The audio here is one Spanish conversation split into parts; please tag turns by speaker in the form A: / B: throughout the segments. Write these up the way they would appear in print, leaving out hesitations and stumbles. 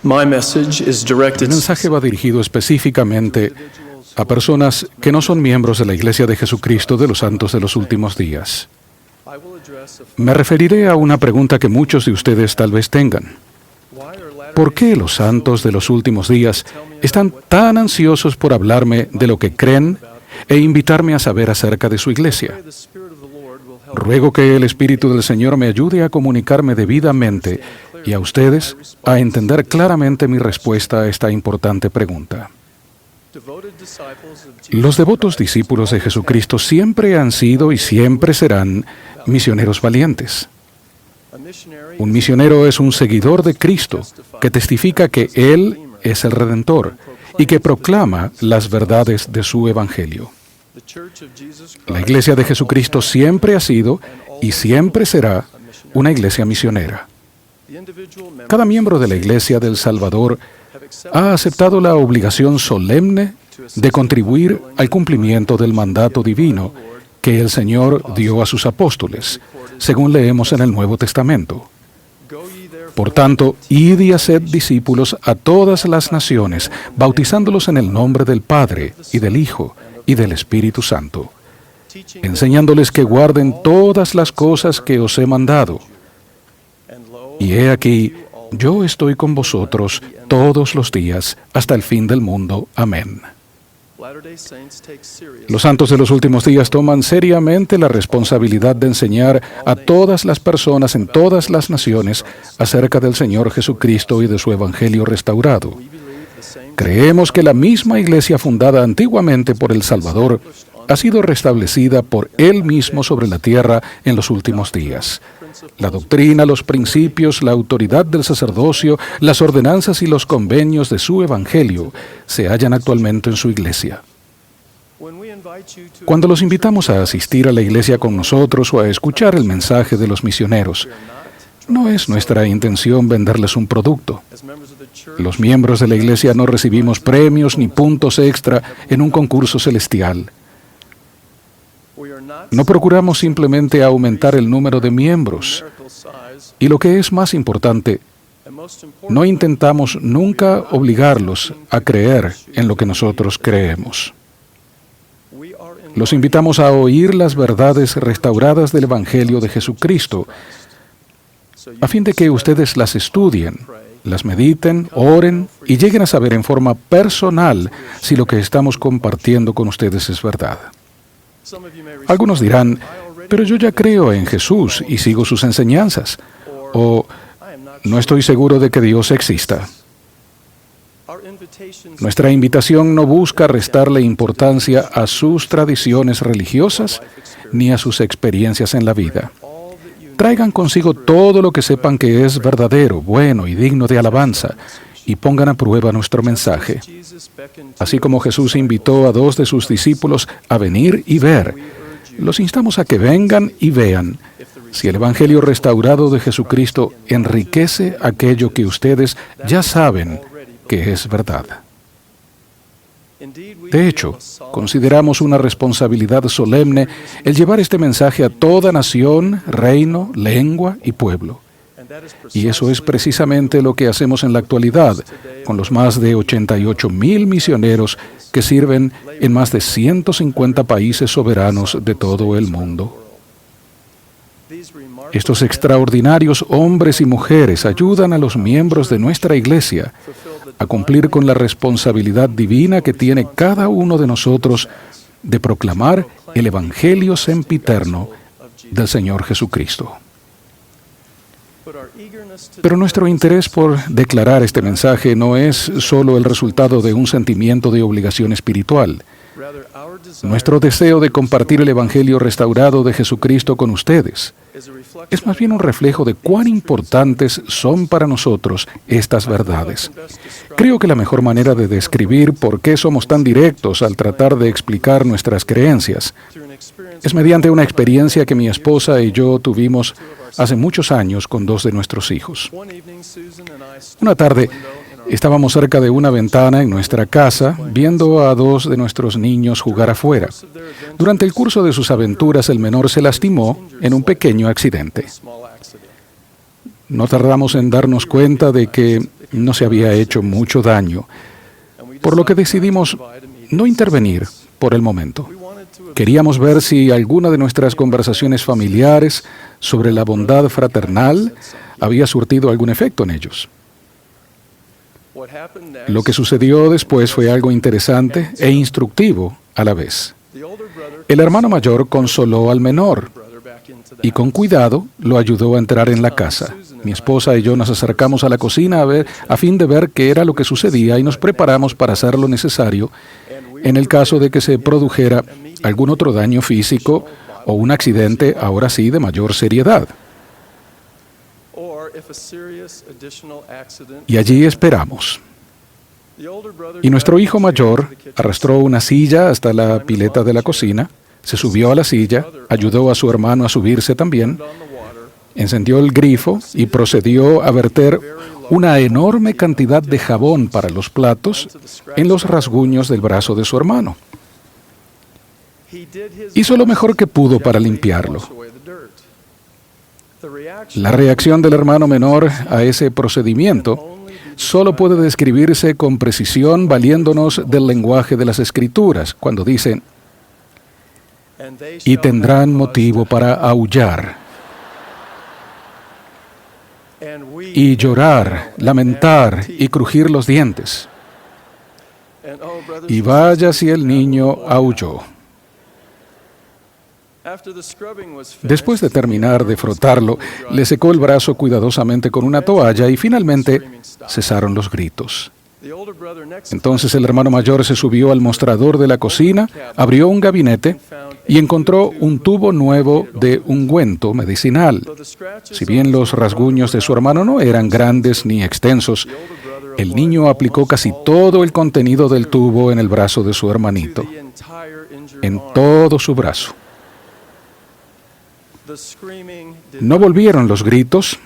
A: My message is
B: El
A: directed
B: mensaje va dirigido específicamente a personas que no son miembros de la Iglesia de Jesucristo de los Santos de los Últimos Días. Me referiré a una pregunta que muchos de ustedes tal vez tengan. ¿Por qué los santos de los últimos días están tan ansiosos por hablarme de lo que creen e invitarme a saber acerca de su iglesia? Ruego que el Espíritu del Señor me ayude a comunicarme debidamente y a ustedes a entender claramente mi respuesta a esta importante pregunta. Los devotos discípulos de Jesucristo siempre han sido y siempre serán misioneros valientes. Un misionero es un seguidor de Cristo que testifica que Él es el Redentor y que proclama las verdades de su Evangelio. La Iglesia de Jesucristo siempre ha sido y siempre será una iglesia misionera. Cada miembro de la Iglesia del Salvador ha aceptado la obligación solemne de contribuir al cumplimiento del mandato divino que el Señor dio a sus apóstoles, según leemos en el Nuevo Testamento. Por tanto, id y haced discípulos a todas las naciones, bautizándolos en el nombre del Padre, y del Hijo, y del Espíritu Santo, enseñándoles que guarden todas las cosas que os he mandado. Y he aquí, yo estoy con vosotros todos los días, hasta el fin del mundo. Amén. Los santos de los últimos días toman seriamente la responsabilidad de enseñar a todas las personas en todas las naciones acerca del Señor Jesucristo y de su Evangelio restaurado. Creemos que la misma iglesia fundada antiguamente por el Salvador ha sido restablecida por Él mismo sobre la tierra en los últimos días. La doctrina, los principios, la autoridad del sacerdocio, las ordenanzas y los convenios de su Evangelio se hallan actualmente en su iglesia. Cuando los invitamos a asistir a la iglesia con nosotros o a escuchar el mensaje de los misioneros, no es nuestra intención venderles un producto. Los miembros de la iglesia no recibimos premios ni puntos extra en un concurso celestial. No procuramos simplemente aumentar el número de miembros. Y lo que es más importante, no intentamos nunca obligarlos a creer en lo que nosotros creemos. Los invitamos a oír las verdades restauradas del Evangelio de Jesucristo, a fin de que ustedes las estudien, las mediten, oren y lleguen a saber en forma personal si lo que estamos compartiendo con ustedes es verdad. Algunos dirán, pero yo ya creo en Jesús y sigo sus enseñanzas, o no estoy seguro de que Dios exista. Nuestra invitación no busca restarle importancia a sus tradiciones religiosas ni a sus experiencias en la vida. Traigan consigo todo lo que sepan que es verdadero, bueno y digno de alabanza, y pongan a prueba nuestro mensaje. Así como Jesús invitó a 2 de sus discípulos a venir y ver, los instamos a que vengan y vean si el Evangelio restaurado de Jesucristo enriquece aquello que ustedes ya saben que es verdad. De hecho, consideramos una responsabilidad solemne el llevar este mensaje a toda nación, reino, lengua y pueblo. Y eso es precisamente lo que hacemos en la actualidad, con los más de 88,000 misioneros que sirven en más de 150 países soberanos de todo el mundo. Estos extraordinarios hombres y mujeres ayudan a los miembros de nuestra iglesia a cumplir con la responsabilidad divina que tiene cada uno de nosotros de proclamar el Evangelio sempiterno del Señor Jesucristo. Pero nuestro interés por declarar este mensaje no es solo el resultado de un sentimiento de obligación espiritual. Nuestro deseo de compartir el Evangelio restaurado de Jesucristo con ustedes es más bien un reflejo de cuán importantes son para nosotros estas verdades. Creo que la mejor manera de describir por qué somos tan directos al tratar de explicar nuestras creencias es mediante una experiencia que mi esposa y yo tuvimos hace muchos años con 2 de nuestros hijos. Una tarde, estábamos cerca de una ventana en nuestra casa, viendo a 2 de nuestros niños jugar afuera. Durante el curso de sus aventuras, el menor se lastimó en un pequeño accidente. No tardamos en darnos cuenta de que no se había hecho mucho daño, por lo que decidimos no intervenir por el momento. Queríamos ver si alguna de nuestras conversaciones familiares sobre la bondad fraternal había surtido algún efecto en ellos. Lo que sucedió después fue algo interesante e instructivo a la vez. El hermano mayor consoló al menor y con cuidado lo ayudó a entrar en la casa. Mi esposa y yo nos acercamos a la cocina a fin de ver qué era lo que sucedía y nos preparamos para hacer lo necesario en el caso de que se produjera algún otro daño físico o un accidente, ahora sí, de mayor seriedad. Y allí esperamos. Y nuestro hijo mayor arrastró una silla hasta la pileta de la cocina, se subió a la silla, ayudó a su hermano a subirse también, encendió el grifo y procedió a verter una enorme cantidad de jabón para los platos en los rasguños del brazo de su hermano. Hizo lo mejor que pudo para limpiarlo. La reacción del hermano menor a ese procedimiento solo puede describirse con precisión valiéndonos del lenguaje de las Escrituras, cuando dicen: y tendrán motivo para aullar, y llorar, lamentar y crujir los dientes. Y vaya si el niño aulló. Después de terminar de frotarlo, le secó el brazo cuidadosamente con una toalla y finalmente cesaron los gritos. Entonces el hermano mayor se subió al mostrador de la cocina, abrió un gabinete y encontró un tubo nuevo de ungüento medicinal. Si bien los rasguños de su hermano no eran grandes ni extensos, el niño aplicó casi todo el contenido del tubo en el brazo de su hermanito, en todo su brazo. No volvieron los gritos,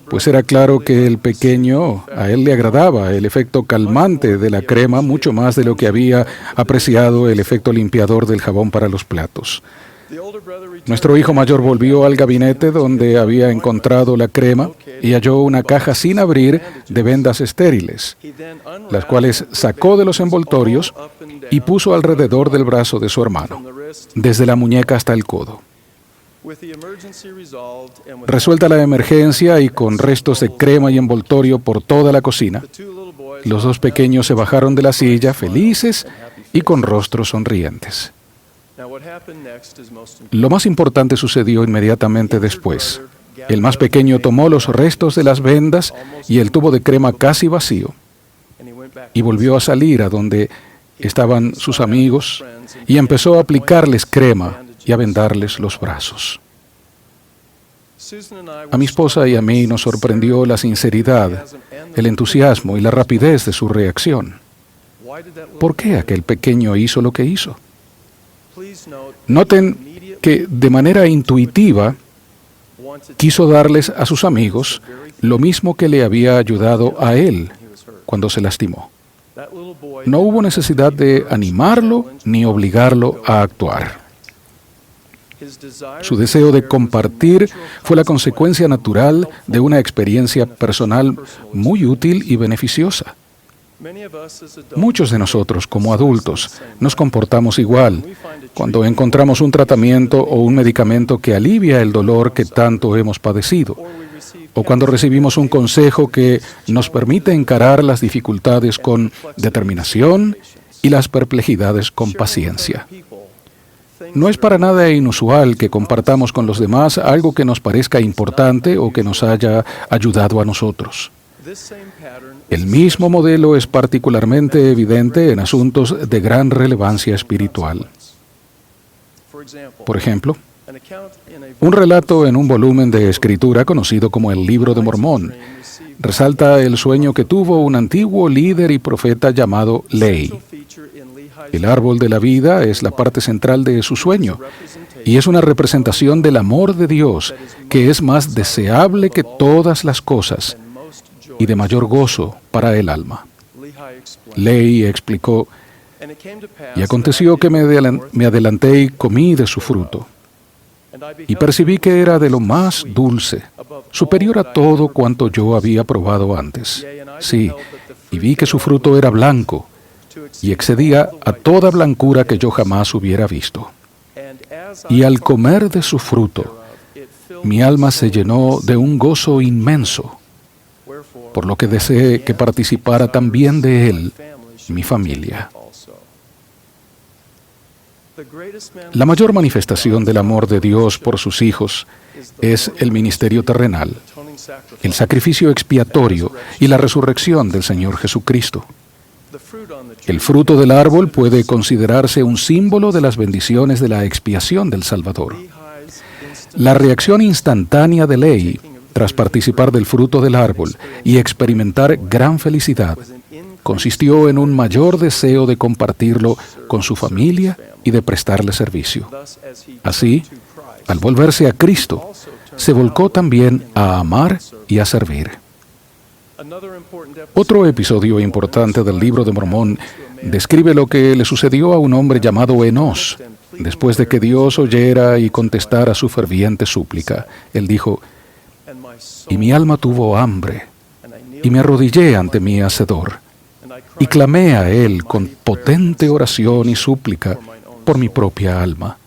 B: pues era claro que el pequeño, a él le agradaba el efecto calmante de la crema mucho más de lo que había apreciado el efecto limpiador del jabón para los platos. Nuestro hijo mayor volvió al gabinete donde había encontrado la crema y halló una caja sin abrir de vendas estériles, las cuales sacó de los envoltorios y puso alrededor del brazo de su hermano, desde la muñeca hasta el codo. Resuelta la emergencia y con restos de crema y envoltorio por toda la cocina, los dos pequeños se bajaron de la silla felices y con rostros sonrientes. Lo más importante sucedió inmediatamente después. El más pequeño tomó los restos de las vendas y el tubo de crema casi vacío y volvió a salir a donde estaban sus amigos y empezó a aplicarles crema y a vendarles los brazos. A mi esposa y a mí nos sorprendió la sinceridad, el entusiasmo y la rapidez de su reacción. ¿Por qué aquel pequeño hizo lo que hizo? Noten que de manera intuitiva quiso darles a sus amigos lo mismo que le había ayudado a él cuando se lastimó. No hubo necesidad de animarlo ni obligarlo a actuar. Su deseo de compartir fue la consecuencia natural de una experiencia personal muy útil y beneficiosa. Muchos de nosotros, como adultos, nos comportamos igual cuando encontramos un tratamiento o un medicamento que alivia el dolor que tanto hemos padecido, o cuando recibimos un consejo que nos permite encarar las dificultades con determinación y las perplejidades con paciencia. No es para nada inusual que compartamos con los demás algo que nos parezca importante o que nos haya ayudado a nosotros. El mismo modelo es particularmente evidente en asuntos de gran relevancia espiritual. Por ejemplo, un relato en un volumen de escritura conocido como el Libro de Mormón resalta el sueño que tuvo un antiguo líder y profeta llamado Lehi. El árbol de la vida es la parte central de su sueño y es una representación del amor de Dios que es más deseable que todas las cosas y de mayor gozo para el alma. Lehi explicó: y aconteció que me adelanté y comí de su fruto. y percibí que era de lo más dulce, superior a todo cuanto yo había probado antes. Sí, y vi que su fruto era blanco, y excedía a toda blancura que yo jamás hubiera visto. Y al comer de su fruto, mi alma se llenó de un gozo inmenso, por lo que deseé que participara también de él mi familia. La mayor manifestación del amor de Dios por sus hijos es el ministerio terrenal, el sacrificio expiatorio y la resurrección del Señor Jesucristo. El fruto del árbol puede considerarse un símbolo de las bendiciones de la expiación del Salvador. La reacción instantánea de Lehi tras participar del fruto del árbol y experimentar gran felicidad consistió en un mayor deseo de compartirlo con su familia y de prestarle servicio. Así, al volverse a Cristo, se volcó también a amar y a servir. Otro episodio importante del Libro de Mormón describe lo que le sucedió a un hombre llamado Enós, después de que Dios oyera y contestara su ferviente súplica. Él dijo: «Y mi alma tuvo hambre, y me arrodillé ante mi Hacedor, y clamé a Él con potente oración y súplica por mi propia alma.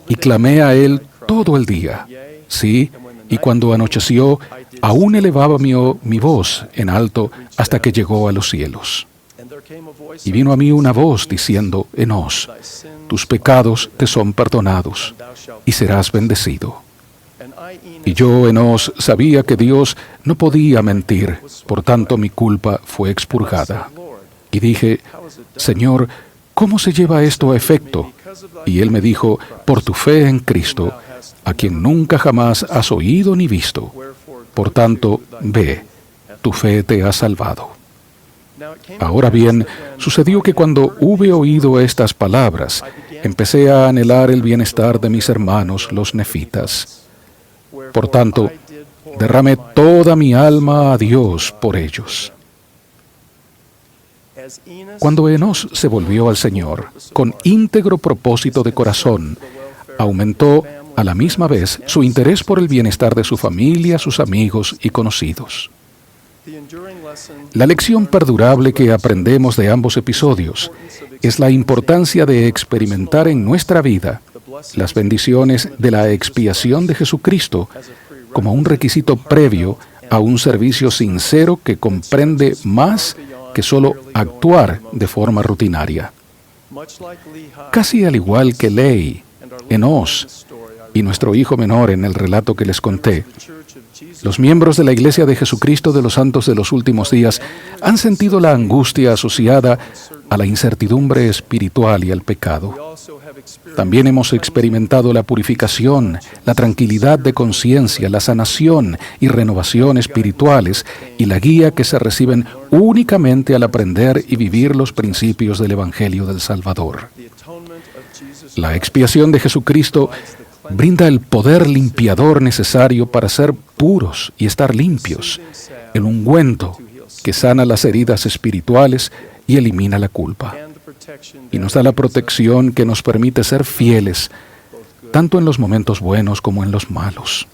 B: Y clamé a Él todo el día. Sí, y cuando anocheció, aún elevaba mi voz en alto hasta que llegó a los cielos. Y vino a mí una voz diciendo: Enós, tus pecados te son perdonados, y serás bendecido. Y yo, Enós, sabía que Dios no podía mentir, por tanto mi culpa fue expurgada. Y dije: Señor, ¿cómo se lleva esto a efecto? Y él me dijo: por tu fe en Cristo, a quien nunca jamás has oído ni visto. Por tanto, ve, tu fe te ha salvado. Ahora bien, sucedió que cuando hube oído estas palabras, empecé a anhelar el bienestar de mis hermanos, los nefitas. Por tanto, derramé toda mi alma a Dios por ellos. Cuando Enós se volvió al Señor, con íntegro propósito de corazón, aumentó a la misma vez su interés por el bienestar de su familia, sus amigos y conocidos. La lección perdurable que aprendemos de ambos episodios es la importancia de experimentar en nuestra vida las bendiciones de la expiación de Jesucristo como un requisito previo a un servicio sincero que comprende más que solo actuar de forma rutinaria. Casi al igual que Lehi, Enós y nuestro hijo menor en el relato que les conté, los miembros de la Iglesia de Jesucristo de los Santos de los Últimos Días han sentido la angustia asociada a la incertidumbre espiritual y al pecado. También hemos experimentado la purificación, la tranquilidad de conciencia, la sanación y renovación espirituales y la guía que se reciben únicamente al aprender y vivir los principios del Evangelio del Salvador. La expiación de Jesucristo brinda el poder limpiador necesario para ser puros y estar limpios, el ungüento que sana las heridas espirituales y elimina la culpa. Y nos da la protección que nos permite ser fieles, tanto en los momentos buenos como en los malos.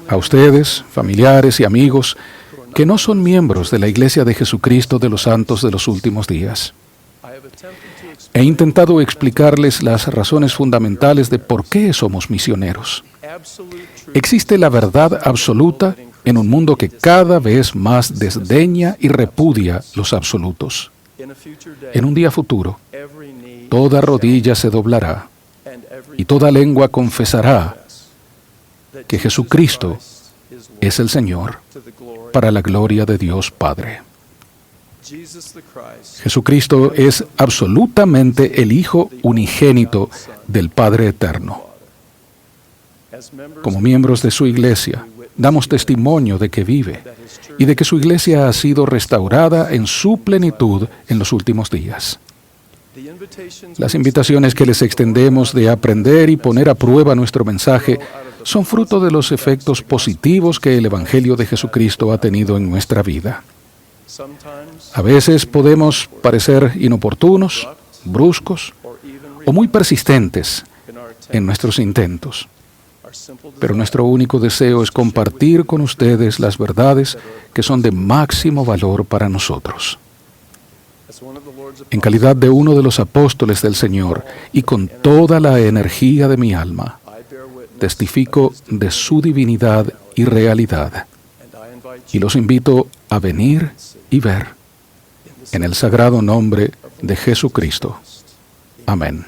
B: A ustedes, familiares y amigos, que no son miembros de la Iglesia de Jesucristo de los Santos de los Últimos Días, he intentado explicarles las razones fundamentales de por qué somos misioneros. Existe la verdad absoluta en un mundo que cada vez más desdeña y repudia los absolutos. En un día futuro, toda rodilla se doblará y toda lengua confesará que Jesucristo es el Señor, para la gloria de Dios Padre. Jesucristo es absolutamente el Hijo unigénito del Padre Eterno. Como miembros de su Iglesia, damos testimonio de que vive y de que su Iglesia ha sido restaurada en su plenitud en los últimos días. Las invitaciones que les extendemos de aprender y poner a prueba nuestro mensaje son fruto de los efectos positivos que el Evangelio de Jesucristo ha tenido en nuestra vida. A veces podemos parecer inoportunos, bruscos o muy persistentes en nuestros intentos. Pero nuestro único deseo es compartir con ustedes las verdades que son de máximo valor para nosotros. En calidad de uno de los apóstoles del Señor y con toda la energía de mi alma, testifico de su divinidad y realidad. Y los invito a venir y ver en el sagrado nombre de Jesucristo. Amén.